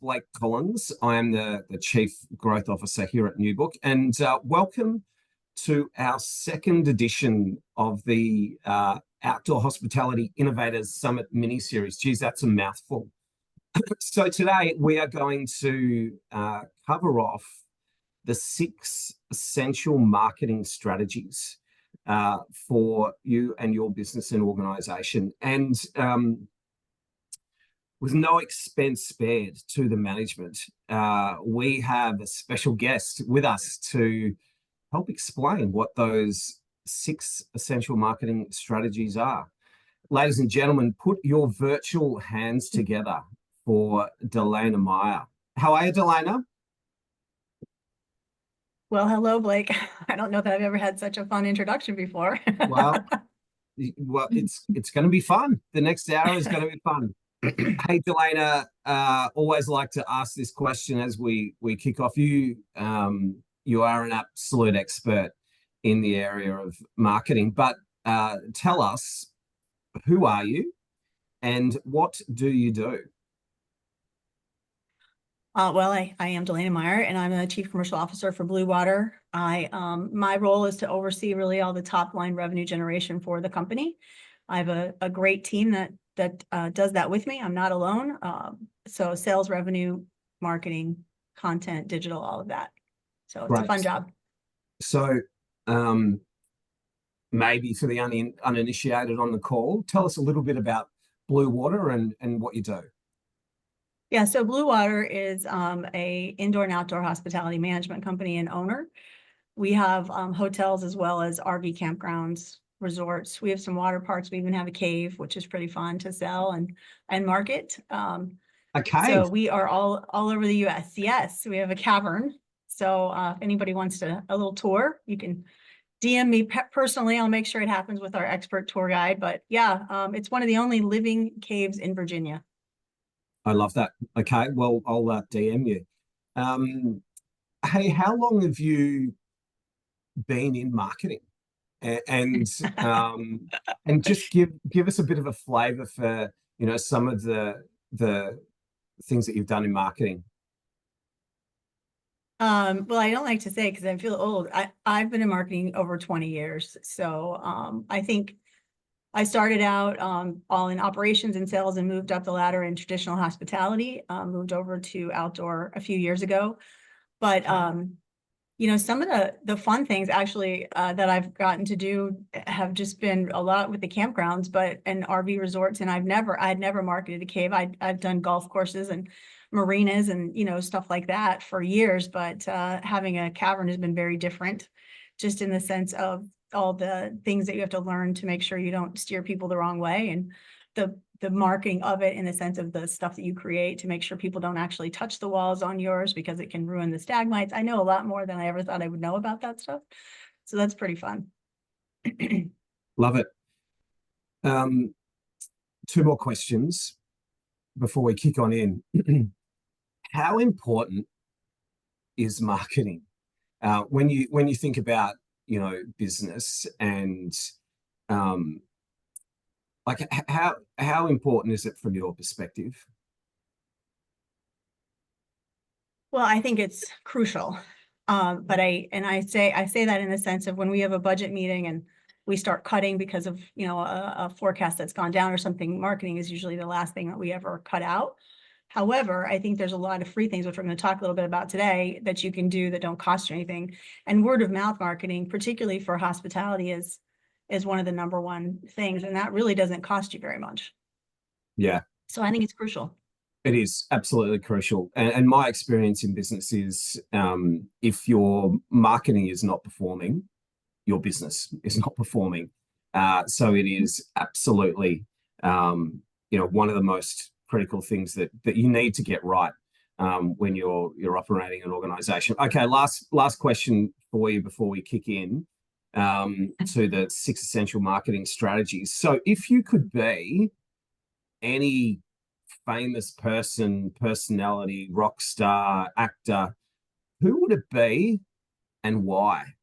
Blake Collins. I am the Chief Growth Officer here at New Book, and welcome to our second edition of the Outdoor Hospitality Innovators Summit mini-series. Geez, that's a mouthful. So today we are going to cover off the 6 essential marketing strategies for you and your business and organization. And with no expense spared to the management, we have a special guest with us to help explain what those 6 essential marketing strategies are. Ladies and gentlemen, put your virtual hands together for Delana Meyer. How are you, Delana? Well, hello, Blake. I don't know that I've ever had such a fun introduction before. Well, it's going to be fun. The next hour is going to be fun. Hey, Delana, always like to ask this question as we kick off. You are an absolute expert in the area of marketing, but tell us, who are you and what do you do? Well, I am Delana Meyer, and I'm a Chief Commercial Officer for Blue Water. My role is to oversee really all the top line revenue generation for the company. I have a great team that does that with me. I'm not alone. So sales, revenue, marketing, content, digital, all of that. So it's a fun job. So maybe for the uninitiated on the call, tell us a little bit about Blue Water and what you do. Yeah, so Blue Water is a indoor and outdoor hospitality management company and owner. We have hotels as well as RV campgrounds, resorts. We have some water parks. We even have a cave, which is pretty fun to sell and market. A cave? So we are all over the U.S. Yes, we have a cavern. So if anybody wants a little tour, you can DM me personally. I'll make sure it happens with our expert tour guide. But yeah, it's one of the only living caves in Virginia. I love that. Okay, well, I'll DM you. Hey, how long have you been in marketing? And just give us a bit of a flavor for some of the things that you've done in marketing. Well, I don't like to say because I feel old. I've been in marketing over 20 years. So I think I started out all in operations and sales and moved up the ladder in traditional hospitality, moved over to outdoor a few years ago. But, some of the fun things actually that I've gotten to do have just been a lot with the campgrounds, and RV resorts. And I'd never marketed a cave. I've done golf courses and marinas and, stuff like that for years. But having a cavern has been very different, just in the sense of all the things that you have to learn to make sure you don't steer people the wrong way, and the marketing of it in the sense of the stuff that you create to make sure people don't actually touch the walls on yours because it can ruin the stagmites. I know a lot more than I ever thought I would know about that stuff. So that's pretty fun. Love it. 2 more questions before we kick on in. How important is marketing when you think about business, and like how important is it from your perspective? Well, I think it's crucial. But I say that in the sense of when we have a budget meeting and we start cutting because of a forecast that's gone down or something, marketing is usually the last thing that we ever cut out. However, I think there's a lot of free things, which we're going to talk a little bit about today, that you can do that don't cost you anything. And word of mouth marketing, particularly for hospitality, is one of the number one things. And that really doesn't cost you very much. Yeah. So I think it's crucial. It is absolutely crucial. And my experience in business is if your marketing is not performing, your business is not performing. So it is absolutely, one of the most critical things that you need to get right when you're operating an organization. Okay, last question for you before we kick in to the 6 essential marketing strategies. So if you could be any famous personality, rock star, actor, who would it be and why?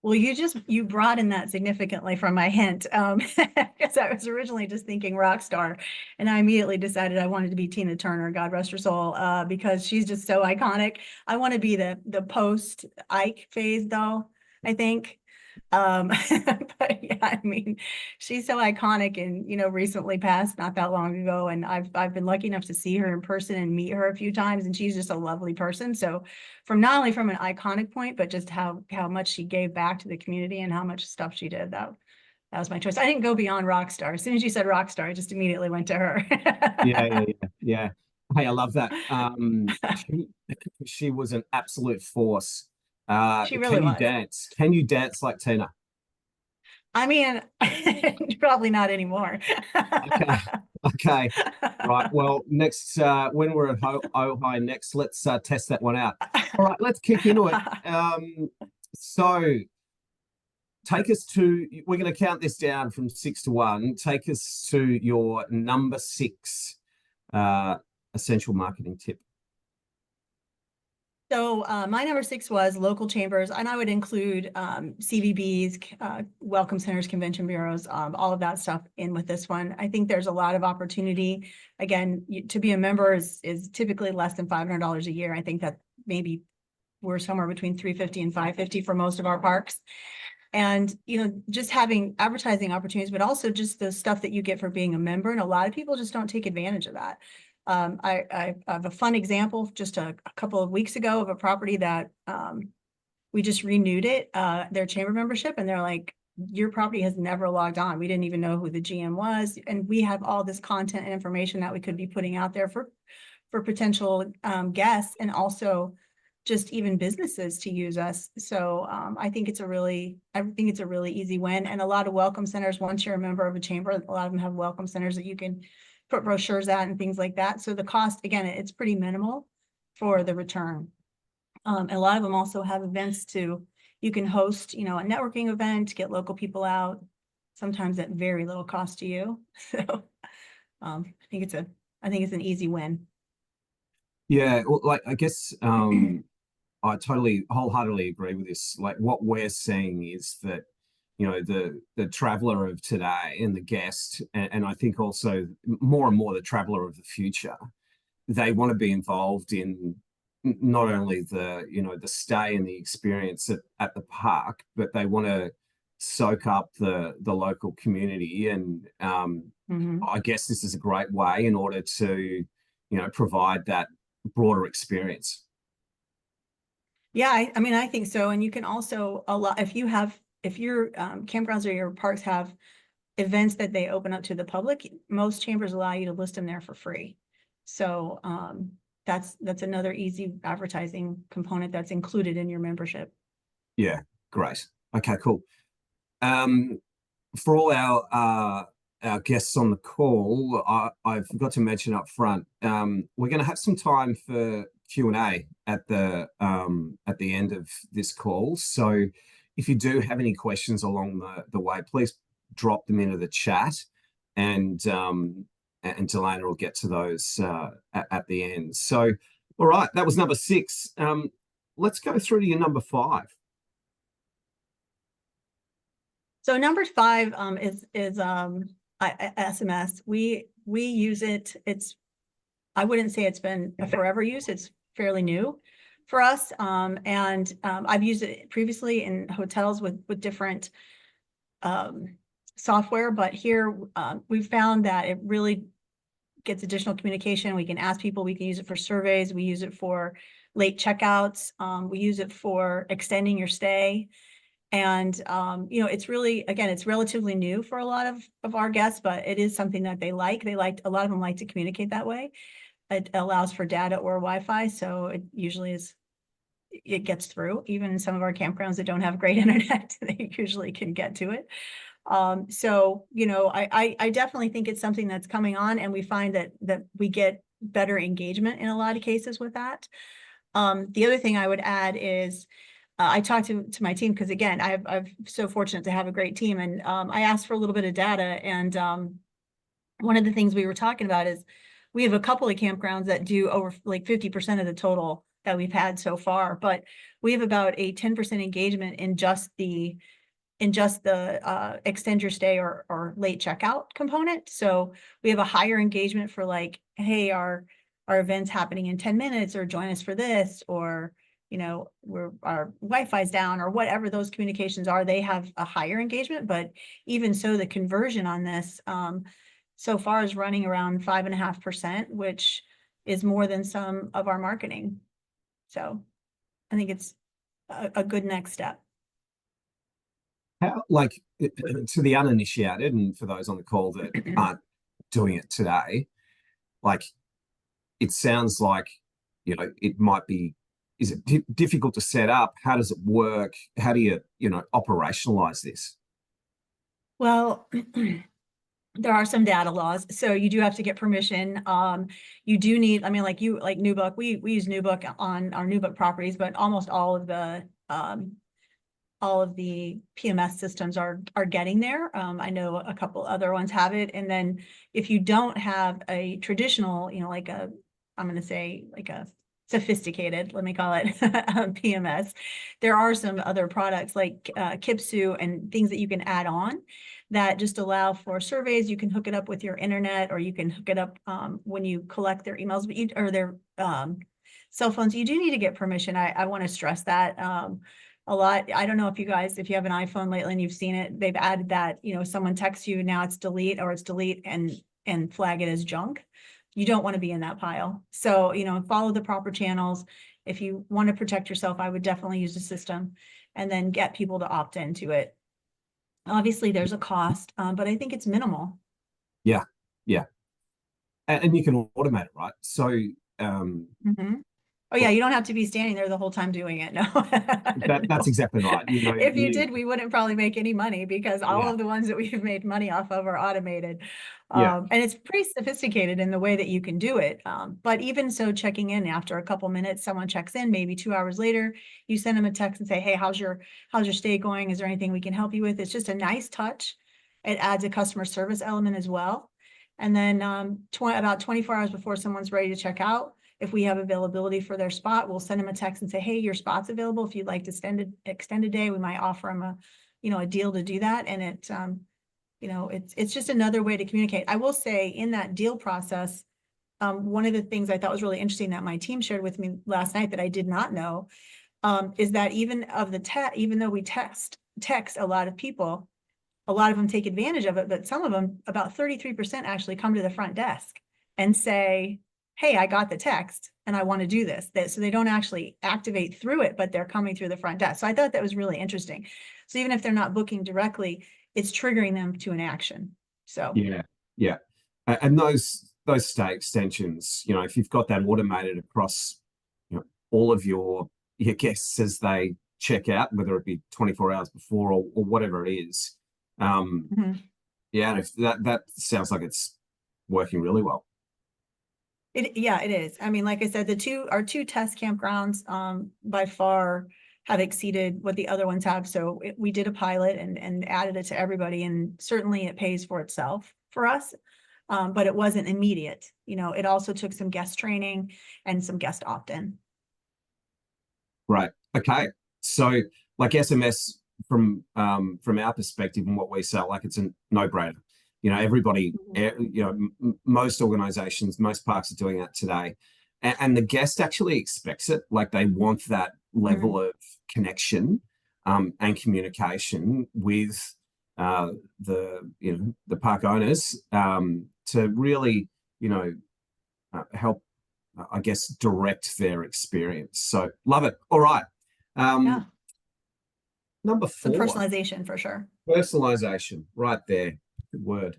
Well, you broadened that significantly from my hint, because I was originally just thinking rock star, and I immediately decided I wanted to be Tina Turner, God rest her soul, because she's just so iconic. I want to be the post Ike phase, though, I think. But yeah, I mean, she's so iconic, and recently passed not that long ago, and I've been lucky enough to see her in person and meet her a few times, and she's just a lovely person. So from not only from an iconic point, but just how much she gave back to the community and how much stuff she did. That was my choice. I didn't go beyond rock star. As soon as you said rock star, I just immediately went to her. Yeah, yeah, yeah, yeah. Hey, I love that. She was an absolute force. She really Can you was. dance? Can you dance like Tina? I mean, probably not anymore. Okay, okay, right. Well, next when we're at Ojai next, let's test that one out. All right, let's kick into it. So take us to. We're going to count this down from 6 to 1. Take us to your number 6 uh, essential marketing tip. So my number 6 was local chambers, and I would include CVBs, welcome centers, convention bureaus, all of that stuff in with this one. I think there's a lot of opportunity. Again, to be a member is typically less than $500 a year. I think that maybe we're somewhere between $350 and $550 for most of our parks. And just having advertising opportunities, but also just the stuff that you get for being a member. And a lot of people just don't take advantage of that. I have a fun example just a couple of weeks ago of a property that we just renewed their chamber membership, and they're like, your property has never logged on. We didn't even know who the GM was. And we have all this content and information that we could be putting out there for potential guests, and also just even businesses to use us. So I think it's a really easy win. And a lot of welcome centers, once you're a member of a chamber, a lot of them have welcome centers that you can put brochures at and things like that. So the cost, again, it's pretty minimal for the return. And a lot of them also have events you can host, a networking event, get local people out, sometimes at very little cost to you. So I think it's an easy win. Yeah, well, like I guess I totally wholeheartedly agree with this. Like what we're seeing is that the traveler of today and the guest, and I think also more and more the traveler of the future, they want to be involved in not only the stay and the experience at the park, but they want to soak up the local community. And I guess this is a great way in order to provide that broader experience. Yeah, I mean, I think so. And you can also if your campgrounds or your parks have events that they open up to the public, most chambers allow you to list them there for free. So that's another easy advertising component that's included in your membership. Yeah, great. Okay, cool. For all our guests on the call, I forgot to mention up front, we're going to have some time for Q&A at the end of this call. So if you do have any questions along the way, please drop them into the chat, and Delana will get to those at the end. So, all right, that was number 6. Let's go through to your number 5. So number 5 is SMS. We use it. I wouldn't say it's been a forever use. It's fairly new for us. And I've used it previously in hotels with different software, but here we've found that it really gets additional communication. We can ask people, we can use it for surveys, we use it for late checkouts, we use it for extending your stay. And it's really, again, it's relatively new for a lot of our guests, but it is something that they like. A lot of them like to communicate that way. It allows for data or Wi-Fi, so it usually it gets through. Even in some of our campgrounds that don't have great internet, they usually can get to it. So I definitely think it's something that's coming on, and we find that we get better engagement in a lot of cases with that. The other thing I would add is I talked to my team, because again, I'm so fortunate to have a great team, and I asked for a little bit of data, and one of the things we were talking about is we have a couple of campgrounds that do over like 50% of the total that we've had so far, but we have about a 10% engagement in just the extend your stay or late checkout component. So we have a higher engagement for like, hey, our event's happening in 10 minutes, or join us for this, or our Wi-Fi's down, or whatever those communications are. They have a higher engagement, but even so, the conversion on this so far is running around 5.5%, which is more than some of our marketing. So I think it's a good next step. How, like, to the uninitiated, and for those on the call that aren't doing it today, like, it sounds like, it might be, is it difficult to set up? How does it work? How do you, operationalize this? Well, there are some data laws, so you do have to get permission. You do need, I mean, like Newbook, we use Newbook on our Newbook properties, but almost all of the PMS systems are getting there. I know a couple other ones have it. And then if you don't have a traditional, I'm going to say like a sophisticated, let me call it PMS, there are some other products like Kipsu and things that you can add on that just allow for surveys. You can hook it up with your internet, or you can hook it up when you collect their emails, or their cell phones. You do need to get permission. I want to stress that. A lot. I don't know if you have an iPhone lately and you've seen it, they've added that, someone texts you, now it's delete, or it's delete and flag it as junk. You don't want to be in that pile. So, follow the proper channels. If you want to protect yourself, I would definitely use the system and then get people to opt into it. Obviously there's a cost, but I think it's minimal. Yeah. Yeah. And you can automate it, right? So, Oh yeah, you don't have to be standing there the whole time doing it. No. that's exactly right. If you did, we wouldn't probably make any money, because all Yeah. of the ones that we've made money off of are automated. Yeah. And it's pretty sophisticated in the way that you can do it. But even so, checking in after a couple minutes, someone checks in, maybe 2 hours later, you send them a text and say, hey, how's your stay going? Is there anything we can help you with? It's just a nice touch. It adds a customer service element as well. And then about 24 hours before someone's ready to check out, if we have availability for their spot, we'll send them a text and say, hey, your spot's available. If you'd like to extend a day, we might offer them a deal to do that. And it's just another way to communicate. I will say, in that deal process, one of the things I thought was really interesting that my team shared with me last night that I did not know, is that even though we text a lot of people, a lot of them take advantage of it, but some of them, about 33%, actually come to the front desk and say, hey, I got the text and I want to do this. So they don't actually activate through it, but they're coming through the front desk. So I thought that was really interesting. So even if they're not booking directly, it's triggering them to an action. So yeah. And those stay extensions, if you've got that automated across, all of your guests as they check out, whether it be 24 hours before or whatever it is. Yeah, and if that sounds like it's working really well. it is. I mean, like I said, our two test campgrounds by far have exceeded what the other ones have. So we did a pilot and added it to everybody, and certainly it pays for itself for us. But it wasn't immediate. It also took some guest training and some guest opt-in. Right. Okay. So, like, SMS from our perspective and what we sell, like, it's a no-brainer. Everybody, most organizations, most parks are doing that today, and the guest actually expects it. Like, they want that level of connection and communication with the park owners to really help, I guess, direct their experience. So love it. All right. Yeah. Number 4. Some personalization for sure. Personalization, right there. Good word.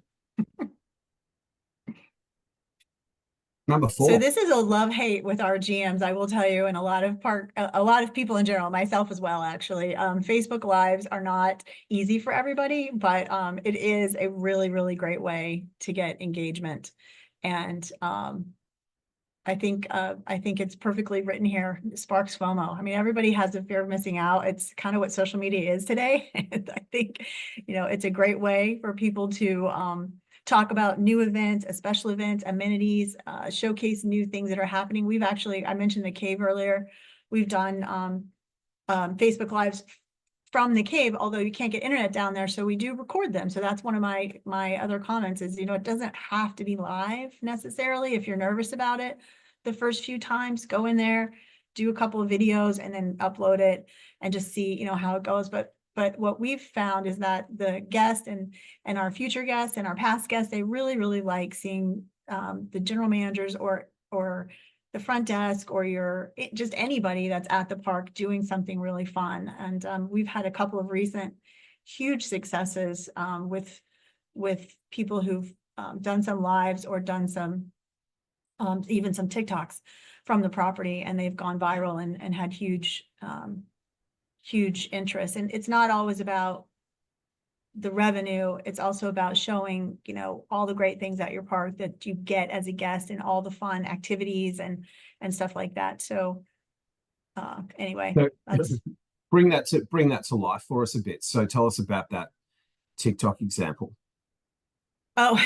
Number 4. So this is a love-hate with our GMs, I will tell you, and a lot of people in general, myself as well, actually. Facebook Lives are not easy for everybody, but it is a really, really great way to get engagement. And I think it's perfectly written here. It sparks FOMO. I mean, everybody has a fear of missing out. It's kind of what social media is today. And I think, it's a great way for people to talk about new events, special events, amenities, showcase new things that are happening. We've actually, I mentioned the cave earlier. We've done Facebook Lives from the cave, although you can't get internet down there, so we do record them. So that's one of my other comments is, it doesn't have to be live necessarily. If you're nervous about it, the first few times, go in there, do a couple of videos, and then upload it and just see, how it goes. But what we've found is that the guests and our future guests and our past guests, they really, really like seeing the general managers or the front desk or just anybody that's at the park doing something really fun. And we've had a couple of recent huge successes with people who've done some lives or done some even some TikToks from the property, and they've gone viral and had huge interest. And it's not always about the revenue, it's also about showing, all the great things at your park that you get as a guest and all the fun activities and stuff like that. So anyway, So that's bring that to life for us a bit. So tell us about that TikTok example. oh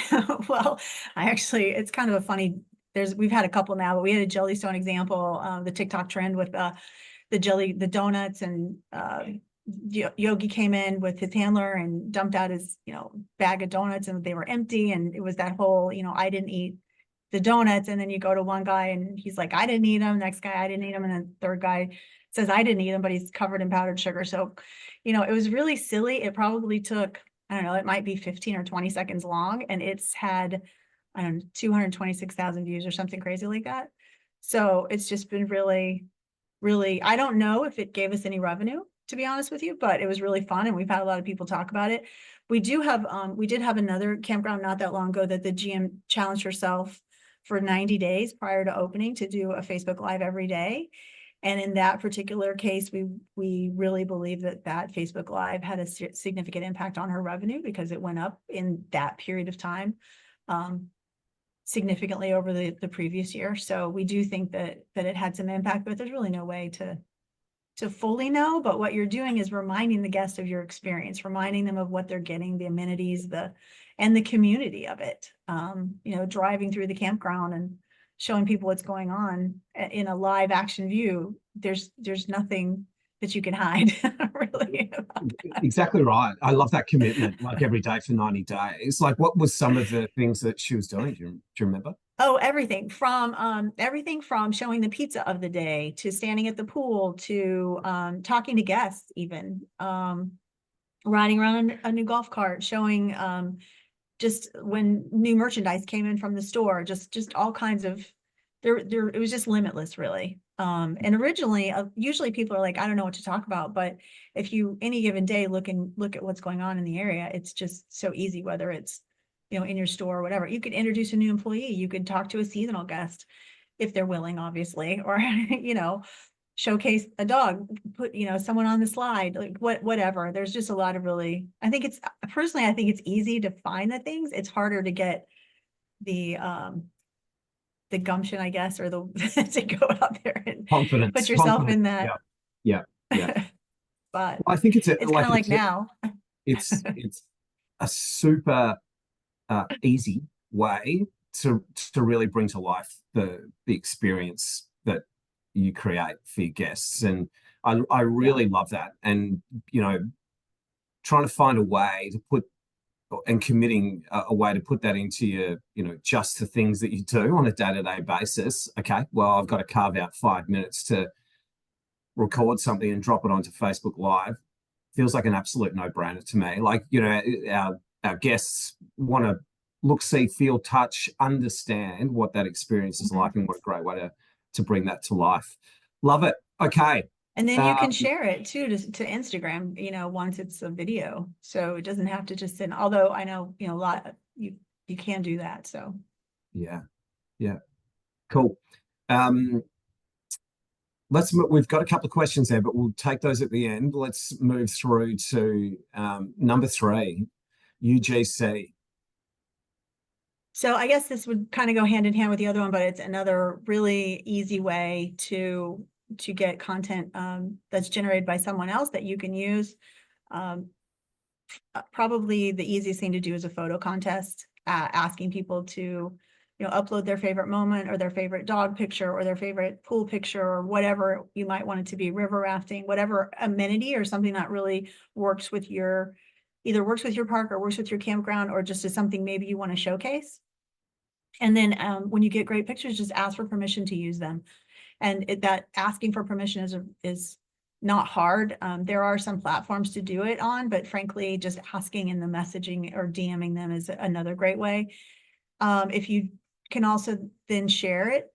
well, it's kind of a funny, we've had a couple now, but we had a Jellystone example, the TikTok trend with the donuts, and Yogi came in with his handler and dumped out his, bag of donuts, and they were empty. And it was that whole, I didn't eat the donuts. And then you go to one guy and he's like, I didn't eat them. Next guy, I didn't eat them. And then third guy says, I didn't eat them, but he's covered in powdered sugar. So, it was really silly. It probably took, I don't know, it might be 15 or 20 seconds long. And it's had, I don't know, 226,000 views or something crazy like that. So it's just been really, really, I don't know if it gave us any revenue, to be honest with you, but it was really fun. And we've had a lot of people talk about it. We did have another campground not that long ago that the GM challenged herself for 90 days prior to opening to do a Facebook Live every day. And in that particular case, we really believe that Facebook Live had a significant impact on her revenue because it went up in that period of time significantly over the previous year. So we do think that it had some impact, but there's really no way to fully know. But what you're doing is reminding the guest of your experience, reminding them of what they're getting, the amenities, and the community of it. Driving through the campground and showing people what's going on in a live action view. There's nothing that you can hide really. Exactly right. I love that commitment, like every day for 90 days. Like, what was some of the things that she was doing? Do you remember? Oh, everything from showing the pizza of the day to standing at the pool to talking to guests, even riding around a new golf cart, showing just when new merchandise came in from the store, just all kinds of it was just limitless, really. And originally, usually people are like, I don't know what to talk about, but if you any given day look at what's going on in the area, it's just so easy, whether it's in your store or whatever. You could introduce a new employee, you could talk to a seasonal guest if they're willing, obviously, or showcase a dog, put someone on the slide, like whatever. There's just a lot of really, I think it's easy to find the things. It's harder to get the gumption, I guess, or to go out there and Confidence. put yourself Confidence. in that. Yeah. But Well, I think it's it's kind of like now. it's a super easy way to really bring to life the experience that you create for your guests. And I really love that. And trying to find a way to put and committing a way to put that into your just the things that you do on a day-to-day basis. Okay, well, I've got to carve out 5 minutes to record something and drop it onto Facebook Live. Feels like an absolute no-brainer to me. Like, our guests want to look, see, feel, touch, understand what that experience is like, and what a great way to bring that to life. Love it. Okay. And then you can share it too to Instagram, once it's a video. So it doesn't have to just sit, although I know, a lot you can do that. So yeah. Cool. We've got a couple of questions there, but we'll take those at the end. Let's move through to number 3, UGC. So I guess this would kind of go hand in hand with the other one, but it's another really easy way to get content that's generated by someone else that you can use. Probably the easiest thing to do is a photo contest. asking people to, upload their favorite moment or their favorite dog picture or their favorite pool picture or whatever you might want it to be, river rafting, whatever amenity or something that really works with either works with your park or works with your campground, or just is something maybe you want to showcase. And then when you get great pictures, just ask for permission to use them. And that asking for permission is not hard. There are some platforms to do it on, but frankly, just asking in the messaging or DMing them is another great way. If you can also then share it,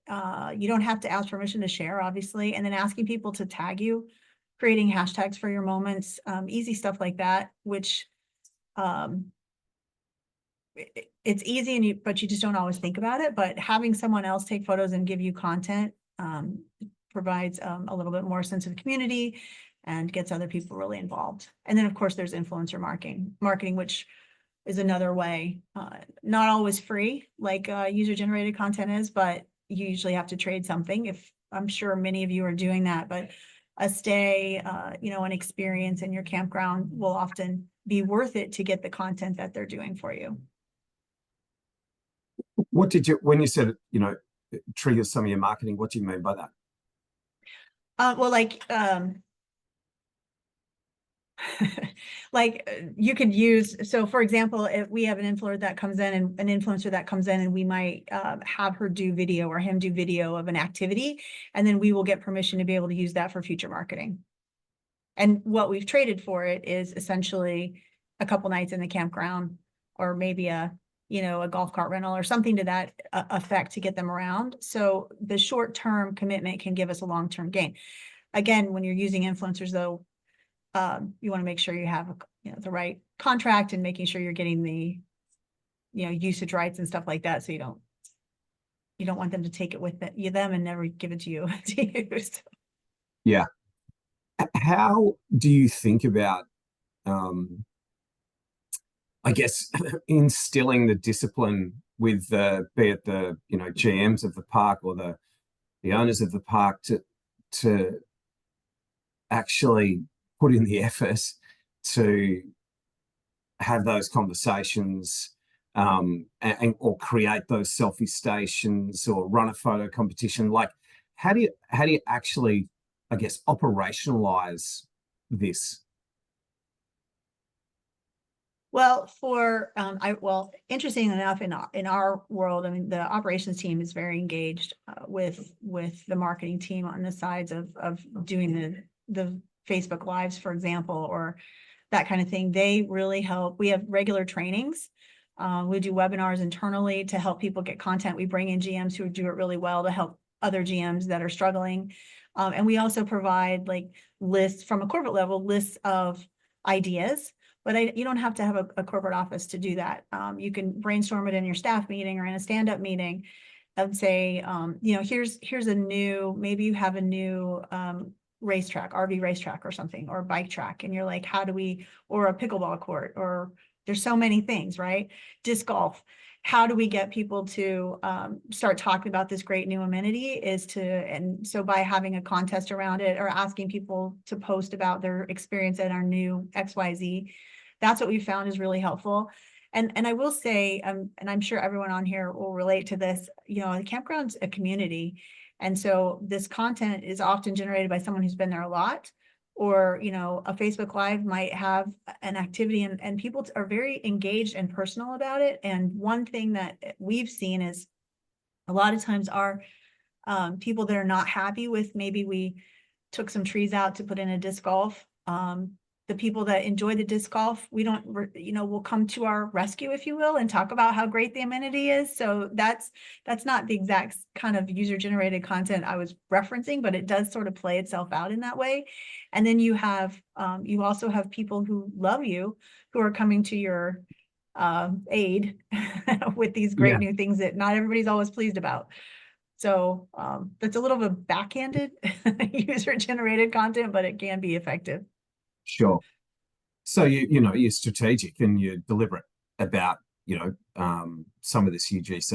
you don't have to ask permission to share, obviously, and then asking people to tag you, creating hashtags for your moments, easy stuff like that, which it's easy but you just don't always think about it. But having someone else take photos and give you content provides a little bit more sense of community and gets other people really involved. And then of course there's influencer marketing, which is another way, not always free like user generated content is, but you usually have to trade something. If I'm sure many of you are doing that, but a stay, an experience in your campground will often be worth it to get the content that they're doing for you. What did you, when you said, it triggers some of your marketing, what do you mean by that? Well, you could use, so for example, if we have an influencer that comes in and we might have her do video or him do video of an activity, and then we will get permission to be able to use that for future marketing. And what we've traded for it is essentially a couple nights in the campground, or maybe a golf cart rental or something to that effect to get them around. So the short-term commitment can give us a long-term gain. Again, when you're using influencers though, you want to make sure you have the right contract and making sure you're getting the usage rights and stuff like that, so you don't want them to take it with them and never give it to you to use. Yeah. How do you think about I guess instilling the discipline with be it the GMs of the park or the owners of the park to actually put in the effort to have those conversations, or create those selfie stations or run a photo competition? Like, how do you actually, I guess, operationalize this? Well, interesting enough, in our world, I mean, the operations team is very engaged with the marketing team on the sides of doing the Facebook Lives, for example, or that kind of thing. They really help. We have regular trainings. We do webinars internally to help people get content. We bring in GMs who do it really well to help other GMs that are struggling. And we also provide lists from a corporate level, lists of ideas. But you don't have to have a corporate office to do that. You can brainstorm it in your staff meeting or in a stand-up meeting and say, here's a new, maybe you have a new racetrack, RV racetrack or something, or bike track. And you're like, or a pickleball court, or there's so many things, right? Disc golf. How do we get people to start talking about this great new amenity and so by having a contest around it or asking people to post about their experience at our new XYZ, that's what we found is really helpful. And I will say, and I'm sure everyone on here will relate to this, the campground's a community. And so this content is often generated by someone who's been there a lot, or, a Facebook Live might have an activity and people are very engaged and personal about it. And one thing that we've seen is a lot of times our people that are not happy with, maybe we took some trees out to put in a disc golf. The people that enjoy the disc golf, will come to our rescue, if you will, and talk about how great the amenity is. So that's not the exact kind of user generated content I was referencing, but it does sort of play itself out in that way. And then you also have people who love you, who are coming to your aid with these great new things that not everybody's always pleased about. So that's a little bit of backhanded user generated content, but it can be effective. Sure. So you're strategic and you're deliberate about some of this UGC.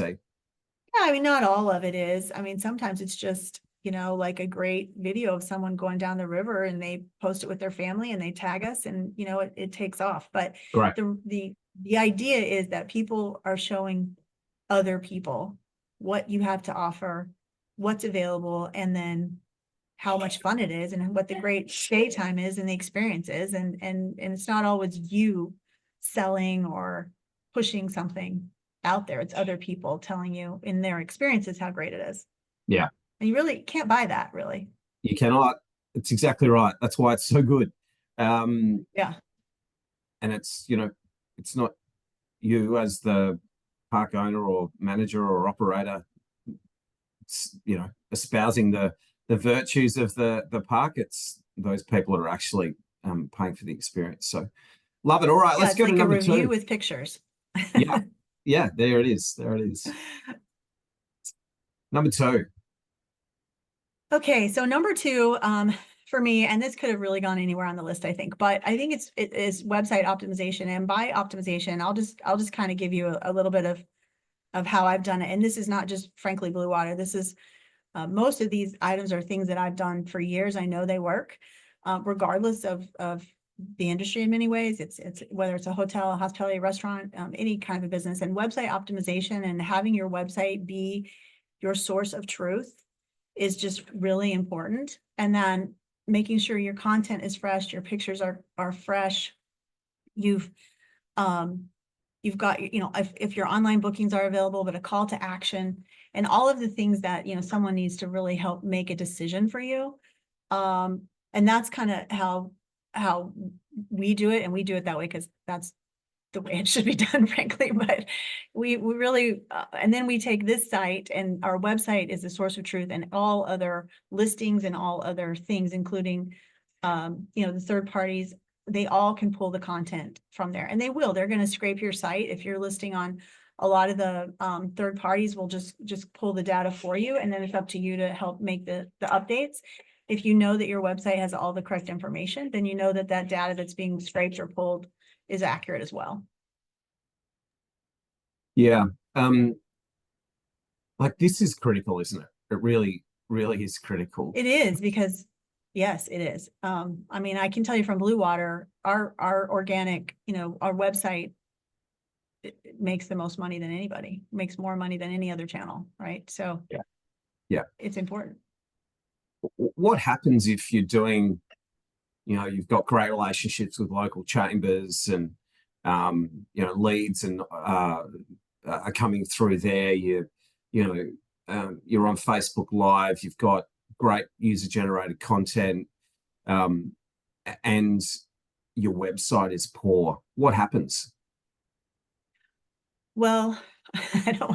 Yeah, I mean, not all of it is. I mean, sometimes it's just like a great video of someone going down the river and they post it with their family and they tag us and it takes off. But Right. the the idea is that people are showing other people what you have to offer, what's available, and then how much fun it is and what the great stay time is and the experience is. And it's not always you selling or pushing something out there. It's other people telling you in their experiences how great it is. Yeah, And you really can't buy that, really. you cannot. It's exactly right. That's why it's so good. Um, Yeah. and it's, it's not you as the park owner or manager or operator, espousing the virtues of the park. It's those people are actually paying for the experience. So love it. All right, Yeah, let's it's go to like a number review two. with pictures. Yeah, yeah, there it is. There it is. Number two. Okay, so number two, for me, and this could have really gone anywhere on the list, I think, but I think it is website optimization. And by optimization, I'll just kind of give you a little bit of how I've done it. And this is not just frankly Blue Water. This is most of these items are things that I've done for years. I know they work, regardless of the industry in many ways. It's whether it's a hotel, a hospitality, restaurant, any kind of a business. And website optimization and having your website be your source of truth is just really important. And then making sure your content is fresh, your pictures are fresh. You've um you've got, if your online bookings are available, but a call to action and all of the things that, someone needs to really help make a decision for you. And that's kind of how we do it. And we do it that way because that's the way it should be done, frankly. But we really, and then we take this site, and our website is the source of truth, and all other listings and all other things, including, the third parties, they all can pull the content from there, and they will. They're going to scrape your site if you're listing on a lot of the third parties. Will just pull the data for you, and then it's up to you to help make the updates. If you know that your website has all the correct information, then you know that that data that's being scraped or pulled is accurate as well. Yeah. Like this is critical, isn't it? It really, really is critical. It is because, yes, it is. I mean, I can tell you from Blue Water, our organic, our website it makes the most money than anybody, makes more money than any other channel, right? So Yeah. Yeah. it's important. What happens if you're doing, you've got great relationships with local chambers and, leads and are coming through there. You're on Facebook Live. You've got great user-generated content, and your website is poor. What happens? Well, I don't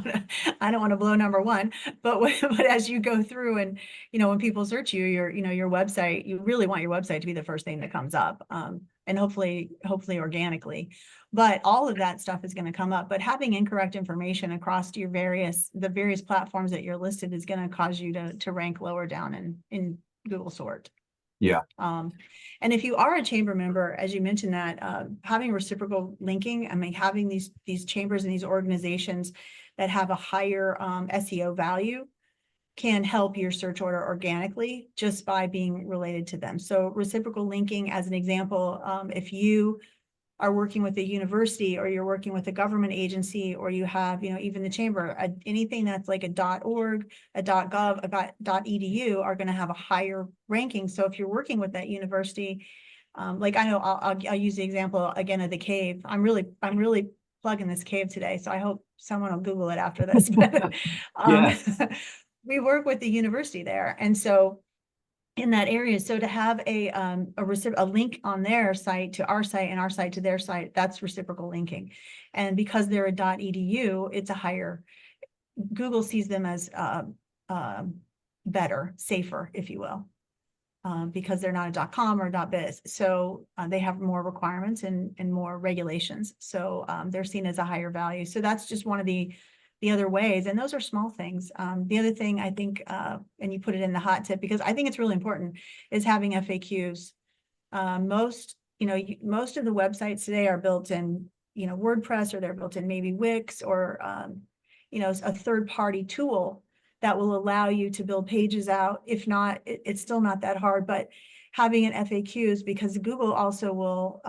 want to blow number one, but but as you go through and, when people search you, your website, you really want your website to be the first thing that comes up. And hopefully organically, but all of that stuff is going to come up. But having incorrect information across the various platforms that you're listed is going to cause you to rank lower down in Google sort. Yeah. And if you are a chamber member, as you mentioned that, having reciprocal linking, I mean, having these chambers and these organizations that have a higher SEO value can help your search order organically just by being related to them. So reciprocal linking, as an example, if you are working with a university or you're working with a government agency, or you have, even the chamber, anything that's like a .org, a .gov, a .edu are going to have a higher ranking. So if you're working with that university, like I know I'll use the example again of the cave. I'm really plugging this cave today, so I hope someone will Google it after this. But Yeah. we work with the university there, and so in that area. So to have a link on their site to our site and our site to their site, that's reciprocal linking. And because they're a .edu, it's a higher, Google sees them as better, safer, if you will, because they're not a .com or a .biz. So they have more requirements and more regulations. So they're seen as a higher value. So that's just one of the other ways, and those are small things. The other thing I think, and you put it in the hot tip because I think it's really important, is having FAQs. Most of the websites today are built in, WordPress, or they're built in maybe Wix, or a third-party tool that will allow you to build pages out. If not, it's still not that hard, but having an FAQs, because Google also will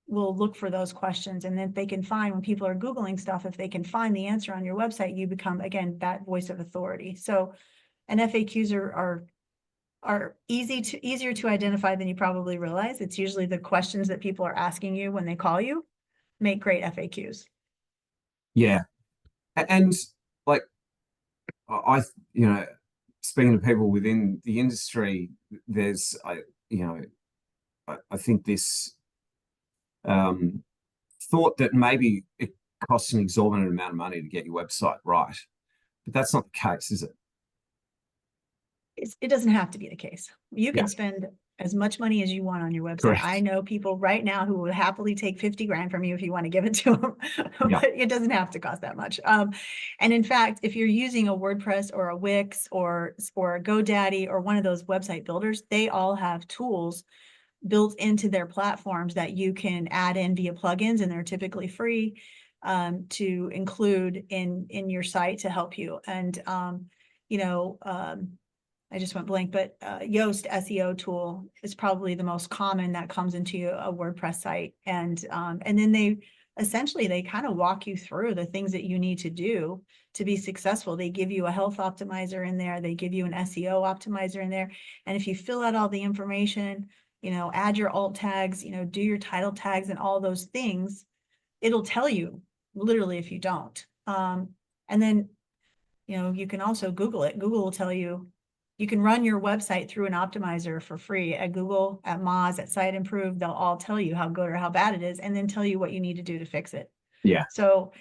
will look for those questions. And then they can find, when people are Googling stuff, if they can find the answer on your website, you become, again, that voice of authority. So, and FAQs are easier to identify than you probably realize. It's usually the questions that people are asking you when they call you make great FAQs. Yeah. And like, I, you know, speaking to people within the industry, there's, I think this thought that maybe it costs an exorbitant amount of money to get your website right, but that's not the case, is it? It doesn't have to be the case. You Yeah, can spend as much money as you want on your website. I correct. know people right now who would happily take 50 grand from you if you want to give it to them, Yeah, but it doesn't have to cost that much. And in fact, if you're using a WordPress or a Wix or a GoDaddy or one of those website builders, they all have tools built into their platforms that you can add in via plugins, and they're typically free to include in your site to help you. And I just went blank, but Yoast SEO tool is probably the most common that comes into a WordPress site. And then they kind of walk you through the things that you need to do to be successful. They give you a health optimizer in there. They give you an SEO optimizer in there. And if you fill out all the information, add your alt tags, do your title tags and all those things, it'll tell you literally if you don't. And then, you can also Google it. Google will tell you. You can run your website through an optimizer for free at Google, at Moz, at Site Improve. They'll all tell you how good or how bad it is, and then tell you what you need to do to fix it. yeah. So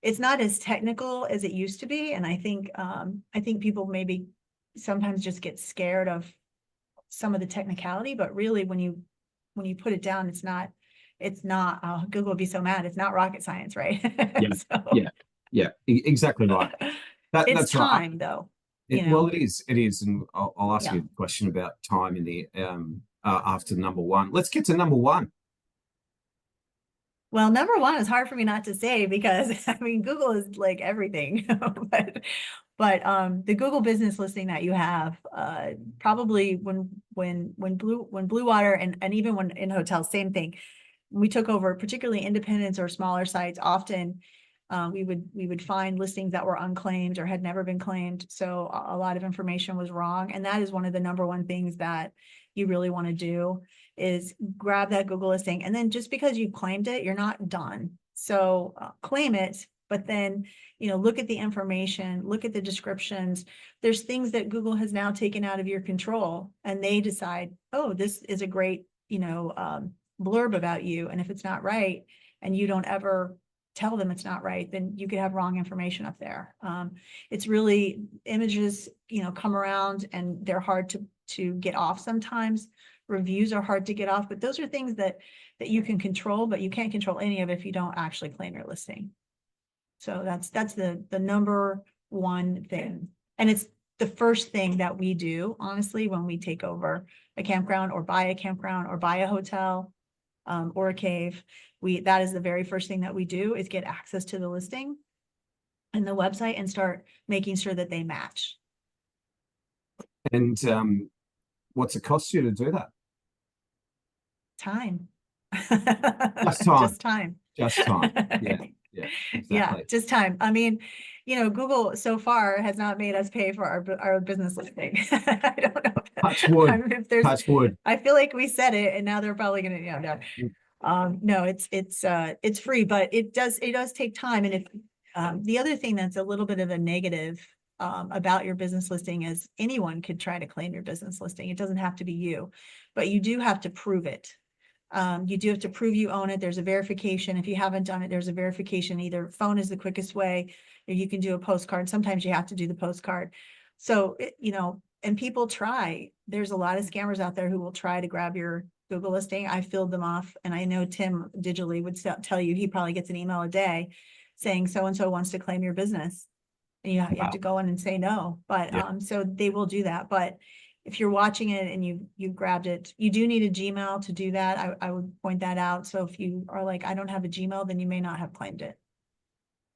it's not as technical as it used to be. And I think people maybe sometimes just get scared of some of the technicality, but really when you put it down, it's not, Google would be so mad. It's not rocket science, right? Yeah, So, yeah, exactly right. it's That's right. time though, Well, it is, and I'll ask yeah. you a question about time in the after number one. Let's get to number one. Well, number one is hard for me not to say because I mean Google is like everything, but the Google business listing that you have, probably when Blue Water and even when in hotels, same thing. We took over, particularly independents or smaller sites, often we would find listings that were unclaimed or had never been claimed. So a lot of information was wrong. And that is one of the number one things that you really want to do is grab that Google listing. And then just because you claimed it, you're not done. So claim it, but then, look at the information, look at the descriptions. There's things that Google has now taken out of your control and they decide, oh, this is a great, blurb about you. And if it's not right and you don't ever tell them it's not right, then you could have wrong information up there. It's really, images, come around and they're hard to get off sometimes. Reviews are hard to get off, but those are things that you can control, but you can't control any of it if you don't actually claim your listing. So that's the number one thing. And it's the first thing that we do, honestly, when we take over a campground or buy a hotel, or a cave. That is the very first thing that we do is get access to the listing and the website and start making sure that they match. And what's it cost you to do that? Time. Just time. Just time. Just time. Yeah, yeah, exactly. Yeah, just time. I mean, Google so far has not made us pay for our business listing. I don't know. Touch wood. I mean, if there's, Touch wood. I feel like we said it and now they're probably gonna, no. No, it's free, but it does take time. And if the other thing that's a little bit of a negative about your business listing is anyone could try to claim your business listing. It doesn't have to be you, but you do have to prove it. You do have to prove you own it. There's a verification. If you haven't done it, there's a verification. Either phone is the quickest way, or you can do a postcard. Sometimes you have to do the postcard. So, and people try. There's a lot of scammers out there who will try to grab your Google listing. I filled them off, and I know Tim digitally would tell you he probably gets an email a day saying so-and-so wants to claim your business. And you have to go in and say no. But so they will do that. But if you're watching it and you grabbed it, you do need a Gmail to do that. I would point that out. So if you are like, I don't have a Gmail, then you may not have claimed it.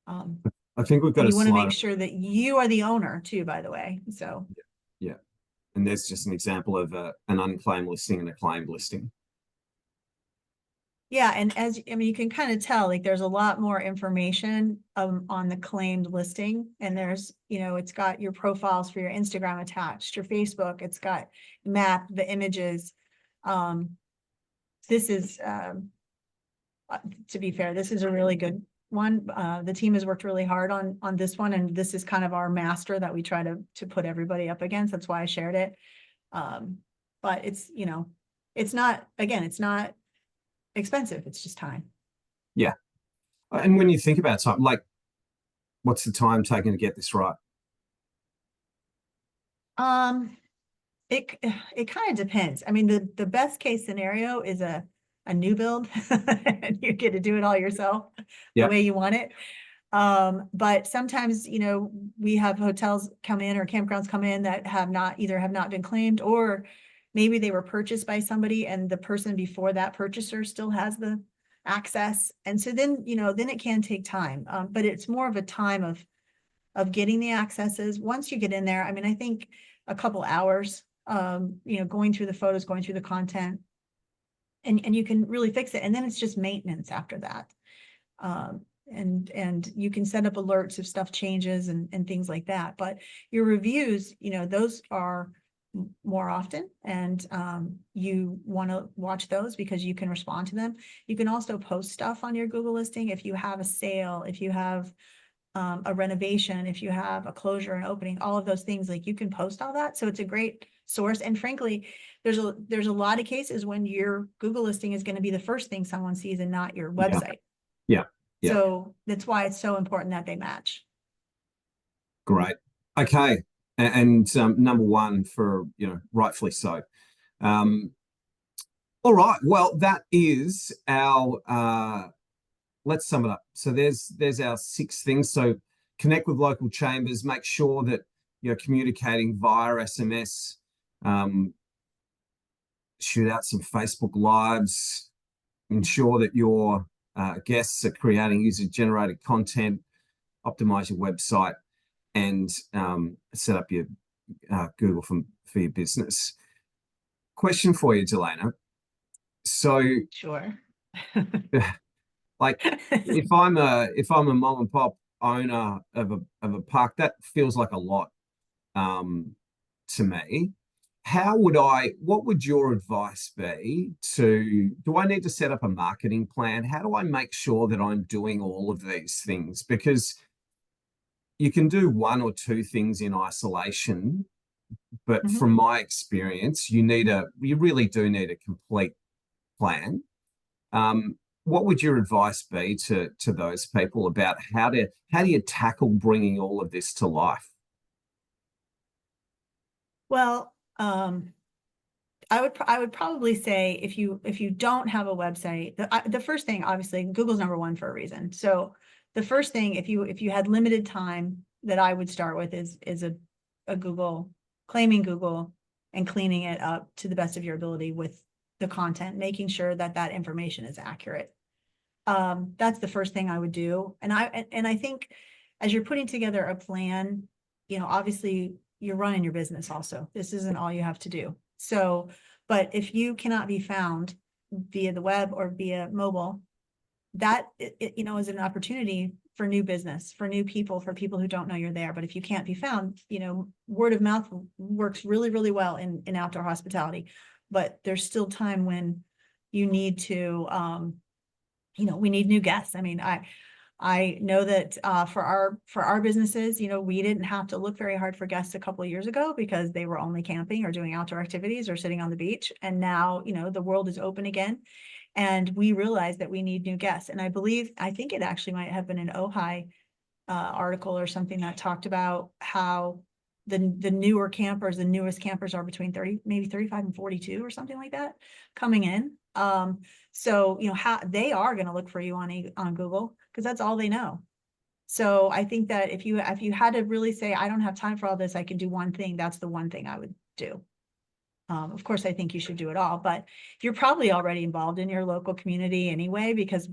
I think we've got and to you want to make sure that you are the owner too, by the way. So yeah. And there's just an example of an unclaimed listing and a claimed listing. Yeah, and I mean, you can kind of tell, like, there's a lot more information on the claimed listing, and there's, it's got your profiles for your Instagram attached, your Facebook, it's got map, the images. This is, to be fair, this is a really good one. The team has worked really hard on this one, and this is kind of our master that we try to put everybody up against. That's why I shared it. But it's, it's not, again, it's not expensive. It's just time. Yeah. And when you think about time, like, what's the time taken to get this right? Um, it kind of depends. I mean, the best case scenario is a new build and you get to do it all yourself the Yeah. way you want it. But sometimes, we have hotels come in or campgrounds come in that have not been claimed, or maybe they were purchased by somebody and the person before that purchaser still has the access. And so then, then it can take time. But it's more of a time of getting the accesses. Once you get in there, I mean, I think a couple hours, going through the photos, going through the content, and you can really fix it. And then it's just maintenance after that. And you can set up alerts if stuff changes and things like that. But your reviews, those are more often, and you want to watch those because you can respond to them. You can also post stuff on your Google listing if you have a sale, if you have a renovation, if you have a closure and opening, all of those things, like, you can post all that. So it's a great source. And frankly, there's a lot of cases when your Google listing is going to be the first thing someone sees and not your Yeah. website. Yeah. Yeah. So that's why it's so important that they match. Great. Okay. And number one for, rightfully so. Um, all right. Well, that is our let's sum it up. So there's our 6 things. So connect with local chambers, make sure that you're communicating via SMS, shoot out some Facebook lives, ensure that your guests are creating user-generated content, optimize your website, and set up your Google for your business. Question for you, Delana. So, Sure. like, if I'm a mom and pop owner of a park, that feels like a lot to me. What would your advice be do I need to set up a marketing plan? How do I make sure that I'm doing all of these things? Because you can do 1 or 2 things in isolation, but Mhm. from my experience, you really do need a complete plan. What would your advice be to those people about how do you tackle bringing all of this to life? Well, I would probably say if you don't have a website, the first thing, obviously, Google's number one for a reason. So the first thing, if you had limited time, that I would start with is a Google, claiming Google and cleaning it up to the best of your ability with the content, making sure that that information is accurate. That's the first thing I would do. And I think as you're putting together a plan, obviously you're running your business also. This isn't all you have to do. So, but if you cannot be found via the web or via mobile, that is an opportunity for new business, for new people, for people who don't know you're there. But if you can't be found, word of mouth works really, really well in outdoor hospitality. But there's still time when you need to we need new guests. I mean, I know that for our businesses, we didn't have to look very hard for guests a couple of years ago because they were only camping or doing outdoor activities or sitting on the beach. And now, the world is open again. And we realize that we need new guests. And I think it actually might have been an Ojai article or something that talked about how the newer campers, the newest campers are between 30, maybe 35 and 42 or something like that coming in. So, how they are going to look for you on Google because that's all they know. So I think that if you had to really say, I don't have time for all this, I can do one thing, that's the one thing I would do. Of course, I think you should do it all, but you're probably already involved in your local community anyway, because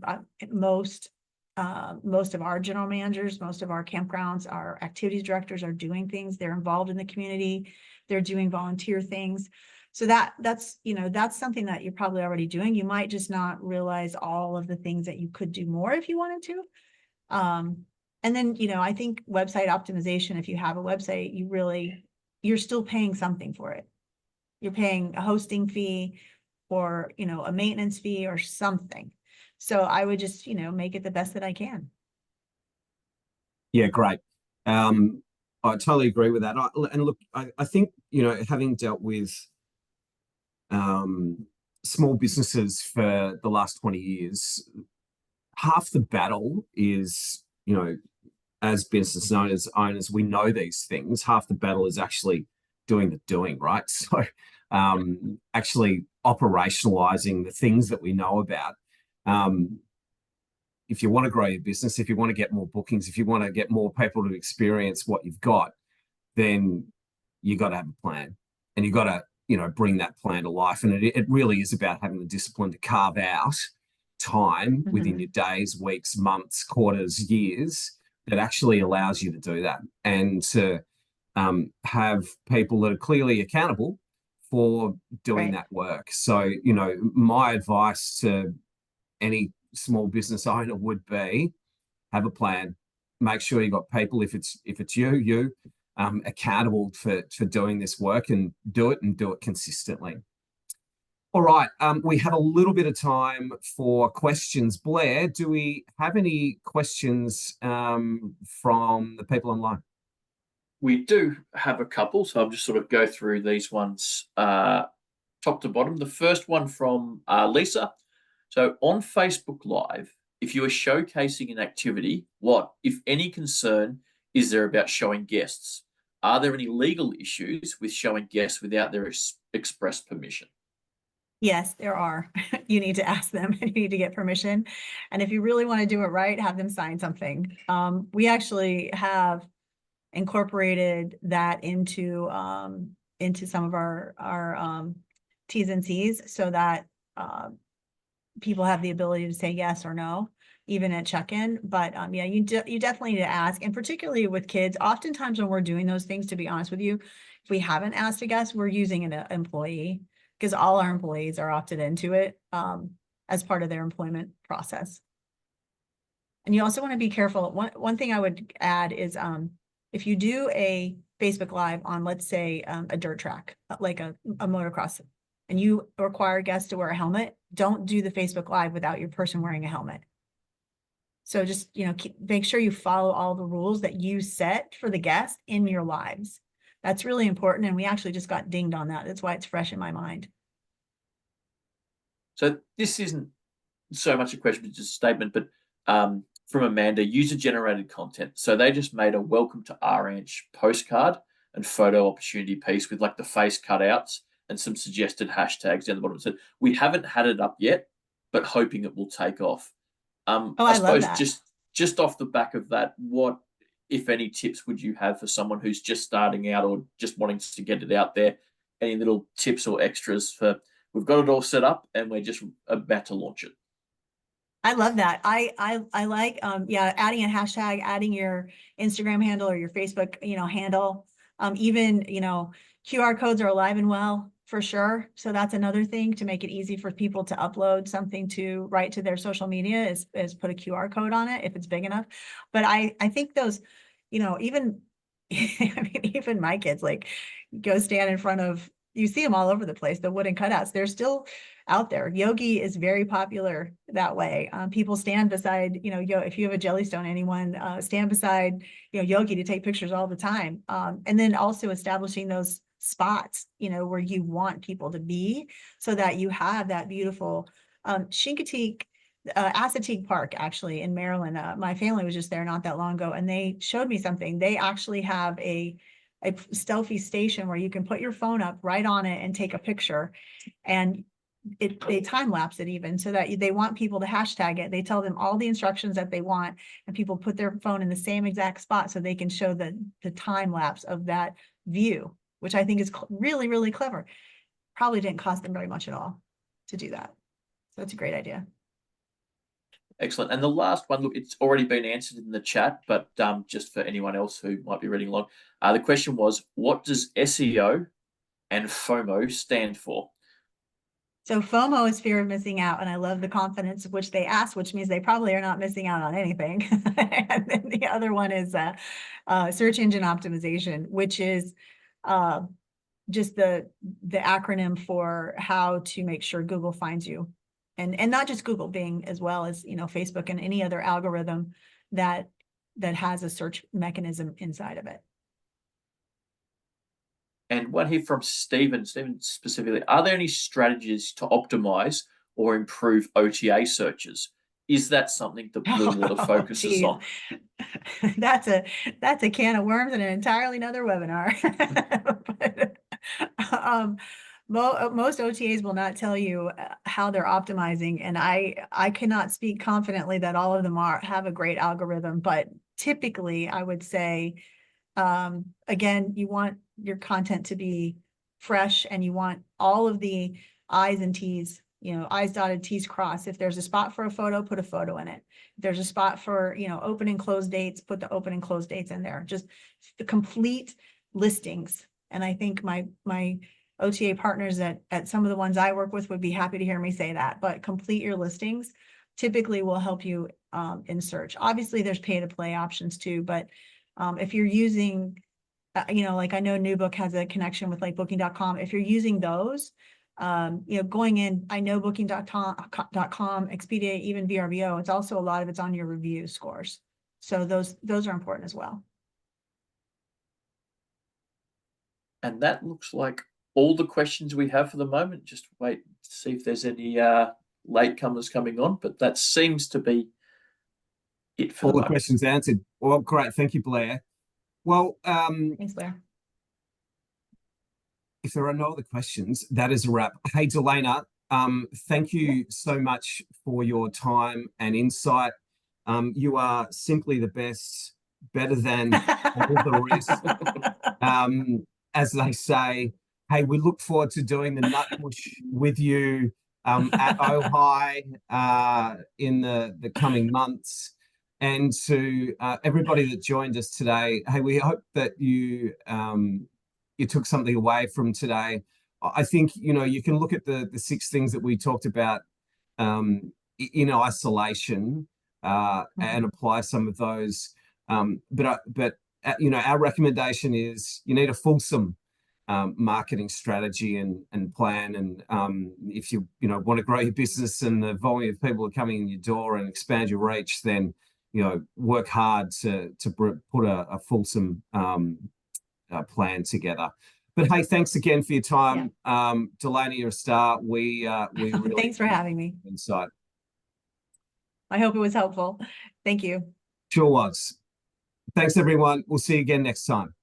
most of our general managers, most of our campgrounds, our activities directors are doing things. They're involved in the community. They're doing volunteer things. So that's, that's something that you're probably already doing. You might just not realize all of the things that you could do more if you wanted to. And then, I think website optimization, if you have a website, you're still paying something for it. You're paying a hosting fee or, a maintenance fee or something. So I would just, make it the best that I can. Yeah, great. I totally agree with that. And look, I think, having dealt with small businesses for the last 20 years, half the battle is, as business owners, we know these things. Half the battle is actually doing the doing, right? So, actually operationalizing the things that we know about. If you want to grow your business, if you want to get more bookings, if you want to get more people to experience what you've got, then you got to have a plan, and you got to, bring that plan to life. And it really is about having the discipline to carve out time within your days, weeks, months, quarters, years that actually allows you to do that, and to have people that are clearly accountable for doing Right. that work. So, my advice to any small business owner would be have a plan. Make sure you got people, if it's you accountable for doing this work, and do it consistently. All right, we have a little bit of time for questions. Blair, do we have any questions from the people online? We do have a couple, so I'll just sort of go through these ones top to bottom. The first one from Lisa. So on Facebook Live, if you are showcasing an activity, what, if any, concern is there about showing guests? Are there any legal issues with showing guests without their express permission? Yes, there are. You need to ask them and you need to get permission. And if you really want to do it right, have them sign something. We actually have incorporated that into some of our T's and C's, so that people have the ability to say yes or no, even at check-in. But yeah, you definitely need to ask, and particularly with kids. Oftentimes when we're doing those things, to be honest with you, if we haven't asked a guest, we're using an employee, because all our employees are opted into it as part of their employment process. And you also want to be careful. One thing I would add is if you do a Facebook Live on, let's say, a dirt track, like a motocross, and you require guests to wear a helmet, don't do the Facebook Live without your person wearing a helmet. So just, make sure you follow all the rules that you set for the guest in your lives. That's really important. And we actually just got dinged on that. That's why it's fresh in my mind. So this isn't so much a question, but just a statement, but from Amanda, user-generated content. So they just made a welcome to our ranch postcard and photo opportunity piece with like the face cutouts and some suggested hashtags down the bottom. So we haven't had it up yet, but hoping it will take off. I suppose love that. just off the back of that, what, if any, tips would you have for someone who's just starting out or just wanting to get it out there? Any little tips or extras for, we've got it all set up and we're just about to launch it? I love that. I like adding a hashtag, adding your Instagram handle or your Facebook handle. Even QR codes are alive and well for sure. So that's another thing to make it easy for people to upload something to write to their social media, is put a QR code on it if it's big enough. But I think those, even I mean, even my kids like go stand in front of, you see them all over the place, the wooden cutouts. They're still out there. Yogi is very popular that way. People stand beside, if you have a Jellystone, anyone stand beside, Yogi to take pictures all the time. And then also establishing those spots, where you want people to be, so that you have that beautiful Chincoteague, Assateague Park, actually in Maryland. My family was just there not that long ago, and they showed me something. They actually have a selfie station where you can put your phone up right on it and take a picture, and they time lapse it even, so that they want people to hashtag it. They tell them all the instructions that they want, and people put their phone in the same exact spot so they can show the time lapse of that view, which I think is really, really clever. Probably didn't cost them very much at all to do that. So it's a great idea. Excellent. And the last one, look, it's already been answered in the chat, but just for anyone else who might be reading along, the question was, what does SEO and FOMO stand for? So FOMO is fear of missing out, and I love the confidence of which they ask, which means they probably are not missing out on anything. And then the other one is search engine optimization, which is just the acronym for how to make sure Google finds you, and not just Google, Bing, as well as, you know, Facebook and any other algorithm that has a search mechanism inside of it. And one here from Stephen specifically, are there any strategies to optimize or improve OTA searches? Is that something that Blue Water focuses on? That's a can of worms and an entirely another webinar. But, most OTAs will not tell you how they're optimizing, and I cannot speak confidently that all of them have a great algorithm, but typically I would say, again, you want your content to be fresh, and you want all of the I's and T's, you know, I's dotted, T's crossed. If there's a spot for a photo, put a photo in it. If there's a spot for, you know, open and close dates, put the open and close dates in there. Just the complete listings. And I think my OTA partners at some of the ones I work with would be happy to hear me say that, but complete your listings typically will help you in search. Obviously there's pay to play options too, but if you're using, you know, like I know NewBook has a connection with like booking.com. If you're using those, you know, going in, I know booking.com, Expedia, even VRBO, it's also a lot of it's on your review scores. So those are important as well. And that looks like all the questions we have for the moment. Just wait to see if there's any latecomers coming on, but that seems to be it for all the moment. questions answered. Well, great. Thank you, Blair. Well, Thanks, Blair. if there are no other questions, that is a wrap. Hey, Delana, thank you so much for your time and insight. You are simply the best, better than all the rest. As they say, hey, we look forward to doing the nut push with you at Ojai in the coming months. And to everybody that joined us today, hey, we hope that you took something away from today. I think, you know, you can look at the 6 things that we talked about in isolation and apply some of those. But you know, our recommendation is you need a fulsome marketing strategy and plan. And if you want to grow your business and the volume of people are coming in your door and expand your reach, then work hard to put a fulsome plan together. But hey, thanks again for your time. Delana, you're a star. We really thanks for having me. Insight. I hope it was helpful. Thank you. Sure was. Thanks, everyone. We'll see you again next time.